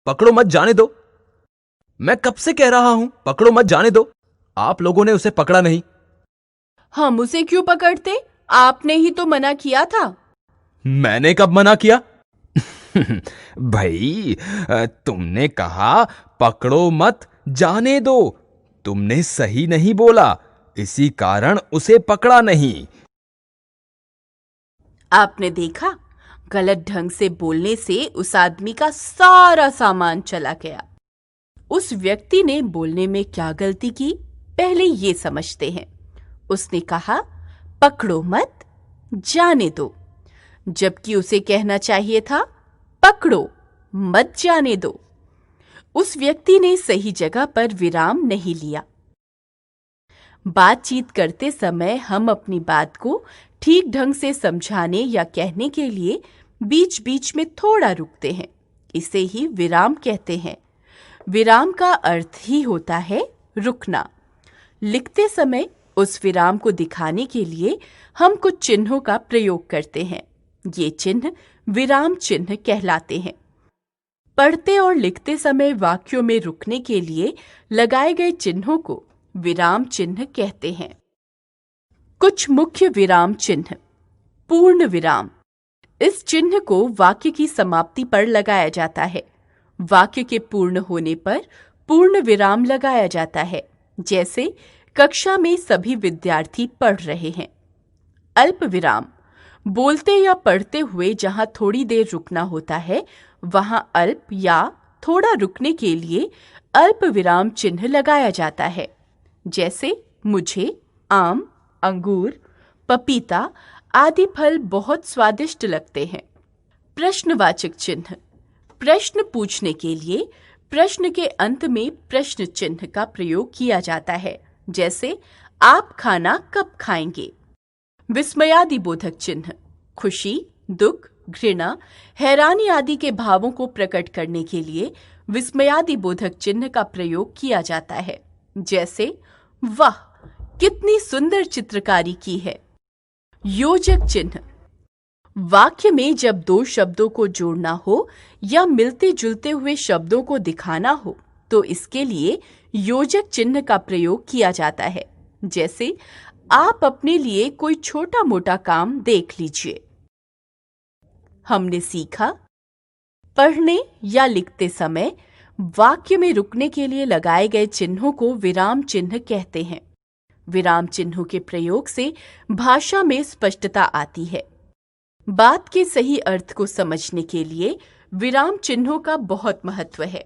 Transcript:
पकड़ो मत, जाने दो। मैं कब से कह रहा हूं पकड़ो मत, जाने दो। आप लोगों ने उसे पकड़ा नहीं। हम उसे क्यों पकड़ते? आपने ही तो मना किया था। मैंने कब मना किया? भाई, तुमने कहा पकड़ो मत, जाने दो। तुमने सही नहीं बोला, इसी कारण उसे पकड़ा नहीं। आपने देखा, गलत ढंग से बोलने से उस आदमी का सारा सामान चला गया। उस व्यक्ति ने बोलने में क्या गलती की, पहले ये समझते हैं। उसने कहा पकड़ो मत, जाने दो, जबकि उसे कहना चाहिए था पकड़ो मत, जाने दो। उस व्यक्ति ने सही जगह पर विराम नहीं लिया। बातचीत करते समय हम अपनी बात को ठीक ढंग से समझाने या कहने के लिए बीच बीच में थोड़ा रुकते हैं। इसे ही विराम कहते हैं। विराम का अर्थ ही होता है रुकना। लिखते समय उस विराम को दिखाने के लिए हम कुछ चिन्हों का प्रयोग करते हैं। ये चिन्ह विराम चिन्ह कहलाते हैं। पढ़ते और लिखते समय वाक्यों में रुकने के लिए लगाए गए चिन्हों को विराम चिन्ह कहते हैं। कुछ मुख्य विराम चिन्ह। पूर्ण विराम। इस चिन्ह को वाक्य की समाप्ति पर लगाया जाता है। वाक्य के पूर्ण होने पर पूर्ण विराम लगाया जाता है, जैसे कक्षा में सभी विद्यार्थी पढ़ रहे हैं। अल्प विराम। बोलते या पढ़ते हुए जहां थोड़ी देर रुकना होता है, वहां अल्प या थोड़ा रुकने के लिए अल्प विराम चिन्ह लगाया जाता है, जैसे मुझे आम, अंगूर, पपीता आदि फल बहुत स्वादिष्ट लगते हैं। प्रश्नवाचक चिन्ह। प्रश्न पूछने के लिए प्रश्न के अंत में प्रश्न चिन्ह का प्रयोग किया जाता है, जैसे आप खाना कब खाएंगे। विस्मयादिबोधक चिन्ह। खुशी, दुख, घृणा, हैरानी आदि के भावों को प्रकट करने के लिए विस्मयादिबोधक चिन्ह का प्रयोग किया जाता है, जैसे वाह, कितनी सुंदर चित्रकारी की है। योजक चिन्ह। वाक्य में जब दो शब्दों को जोड़ना हो या मिलते जुलते हुए शब्दों को दिखाना हो, तो इसके लिए योजक चिन्ह का प्रयोग किया जाता है, जैसे आप अपने लिए कोई छोटा मोटा काम देख लीजिए। हमने सीखा, पढ़ने या लिखते समय वाक्य में रुकने के लिए लगाए गए चिन्हों को विराम चिन्ह कहते हैं। विराम चिन्हों के प्रयोग से भाषा में स्पष्टता आती है। बात के सही अर्थ को समझने के लिए विराम चिन्हों का बहुत महत्व है।